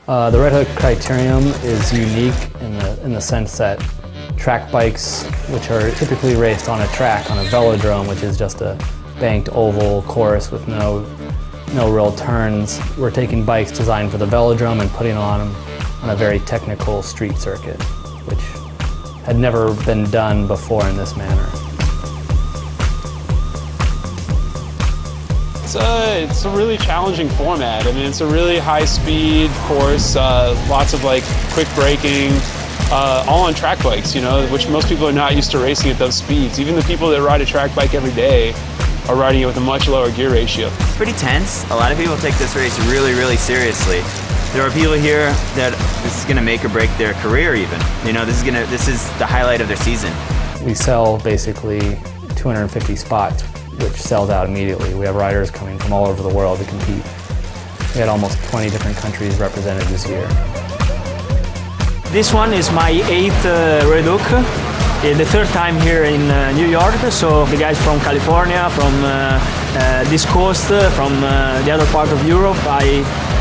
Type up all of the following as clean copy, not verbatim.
The Red Hook Criterium is unique in the sense that track bikes, which are typically raced on a track, on a velodrome, which is just a banked oval course with no real turns. We're taking bikes designed for the velodrome and putting on them on a very technical street circuit, which had never been done before in this manner. It's a really challenging format. I mean, it's a really high-speed course, lots of quick braking, all on track bikes, you know, which most people are not used to racing at those speeds. Even the people that ride a track bike every day are riding it with a much lower gear ratio. It's pretty tense. A lot of people take this race really, really seriously. There are people here that this is going to make or break their career even. You know, this is the highlight of their season. We sell basically 250 spots, which sells out immediately. We have riders coming from all over the world to compete. We had almost 20 different countries represented this year. This one is my 8th Red Hook. The 3rd time here in New York, so the guys from California, from this coast, from the other part of Europe,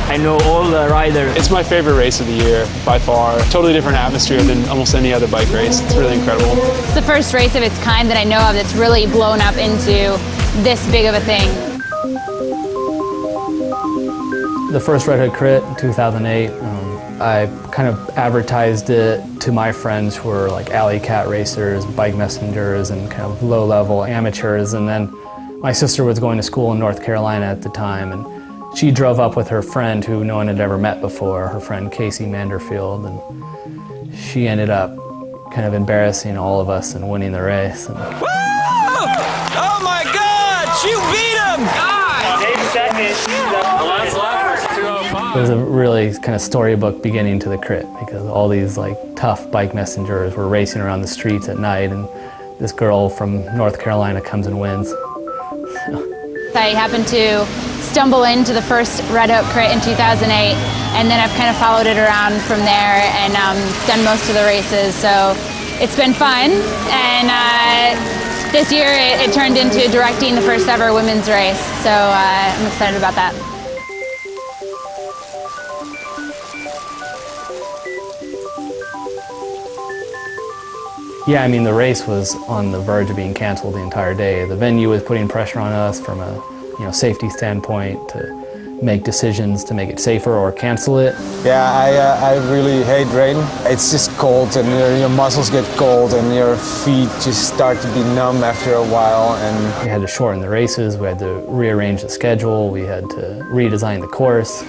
I know all the riders. It's my favorite race of the year, by far. Totally different atmosphere than almost any other bike race. It's really incredible. It's the first race of its kind that I know of that's really blown up into this big of a thing. The first Red Hook Crit in 2008, I kind of advertised it to my friends who were like alley cat racers, bike messengers, and kind of low-level amateurs. And then my sister was going to school in North Carolina at the time, and she drove up with her friend who no one had ever met before, her friend Casey Manderfield, and she ended up kind of embarrassing all of us and winning the race. Woo! Oh my God! She beat him! It was a really kind of storybook beginning to the crit, because all these tough bike messengers were racing around the streets at night, and this girl from North Carolina comes and wins. I happened to stumble into the first Red Hook Crit in 2008, and then I've kind of followed it around from there and done most of the races, so it's been fun. And this year it turned into directing the first ever women's race, so I'm excited about that. Yeah, I mean, the race was on the verge of being canceled the entire day. The venue was putting pressure on us from a safety standpoint to make decisions to make it safer or cancel it. Yeah, I really hate rain. It's just cold, and your muscles get cold and your feet just start to be numb after a while. And we had to shorten the races, we had to rearrange the schedule, we had to redesign the course.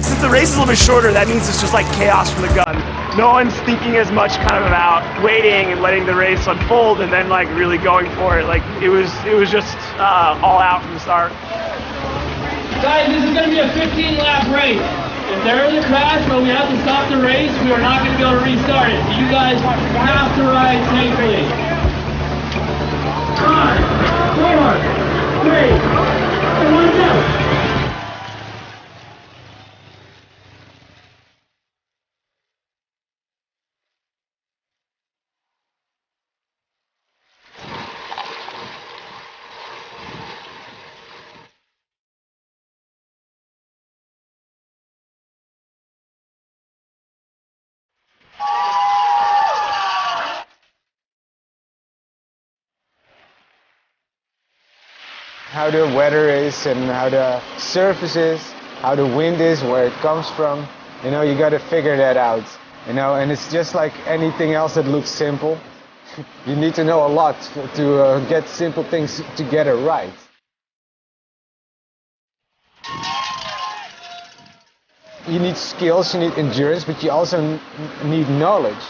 Since the race is a little bit shorter, that means it's just like chaos from the gun. No one's thinking as much kind of about waiting and letting the race unfold and then really going for it. It was just all out from the start. Guys, this is going to be a 15-lap race. If there is a crash where we have to stop the race, we are not going to be able to restart it. So you guys have to ride safely. 5, 4, 3, 2, 1, go. how the weather is and how the surface is, how the wind is, where it comes from. You know, you got to figure that out. You know, and it's just like anything else that looks simple. You need to know a lot to get simple things together right. You need skills, you need endurance, but you also need knowledge.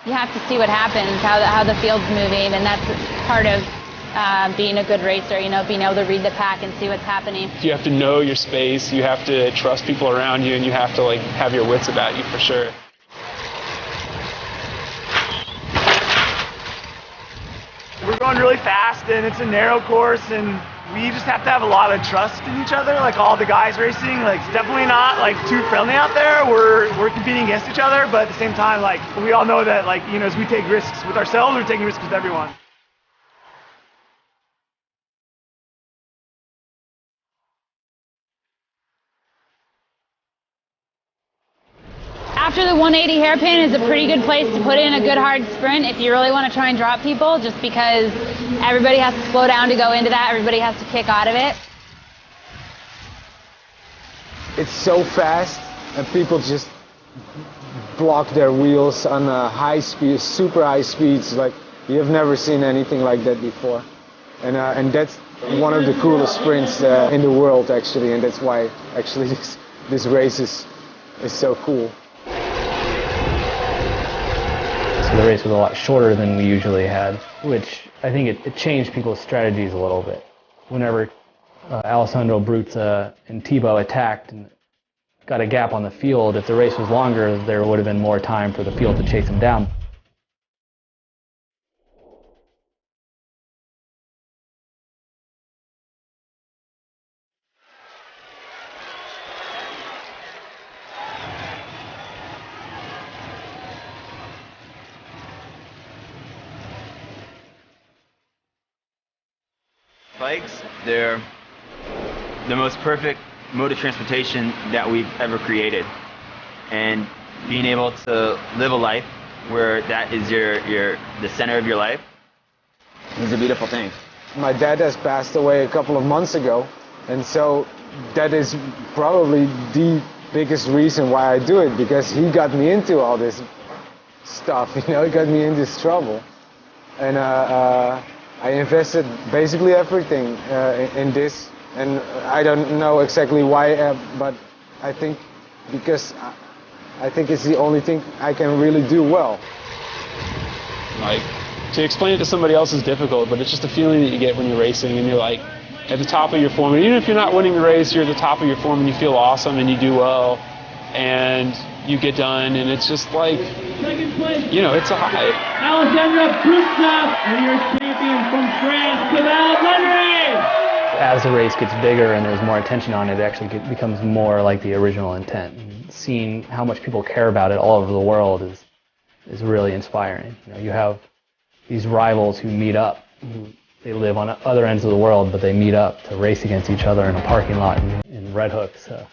You have to see what happens, how the field's moving, and that's part of being a good racer, you know, being able to read the pack and see what's happening. You have to know your space, you have to trust people around you, and you have to like have your wits about you for sure. We're going really fast, and it's a narrow course, and We just have to have a lot of trust in each other, like all the guys racing. Like it's definitely not like too friendly out there. We're competing against each other, but at the same time, like we all know that like, you know, as we take risks with ourselves, we're taking risks with everyone. After the 180 hairpin is a pretty good place to put in a good hard sprint if you really want to try and drop people, just because everybody has to slow down to go into that, everybody has to kick out of it. It's so fast, and people just block their wheels on high speed, super high speeds. Like you've never seen anything like that before, and that's one of the coolest sprints in the world actually, and that's why actually this race is so cool. So the race was a lot shorter than we usually had, which I think it changed people's strategies a little bit. Whenever Alessandro Bruzza and Thibaut attacked and got a gap on the field, if the race was longer, there would have been more time for the field to chase them down. Bikes, they're the most perfect mode of transportation that we've ever created. And being able to live a life where that is the center of your life is a beautiful thing. My dad has passed away a couple of months ago, and so that is probably the biggest reason why I do it, because he got me into all this stuff, you know, he got me in this trouble. And I invested basically everything in this, and I don't know exactly why, but I think because I think it's the only thing I can really do well. Like, to explain it to somebody else is difficult, but it's just a feeling that you get when you're racing and you're like at the top of your form. And even if you're not winning the race, you're at the top of your form and you feel awesome and you do well and you get done, and it's just like, you know, it's a high. Alessandro Bruzza, and your champion from France, Cavell Lenry! As the race gets bigger and there's more attention on it, it actually becomes more like the original intent. And seeing how much people care about it all over the world is really inspiring. You know, you have these rivals who meet up. They live on other ends of the world, but they meet up to race against each other in a parking lot in Red Hook. So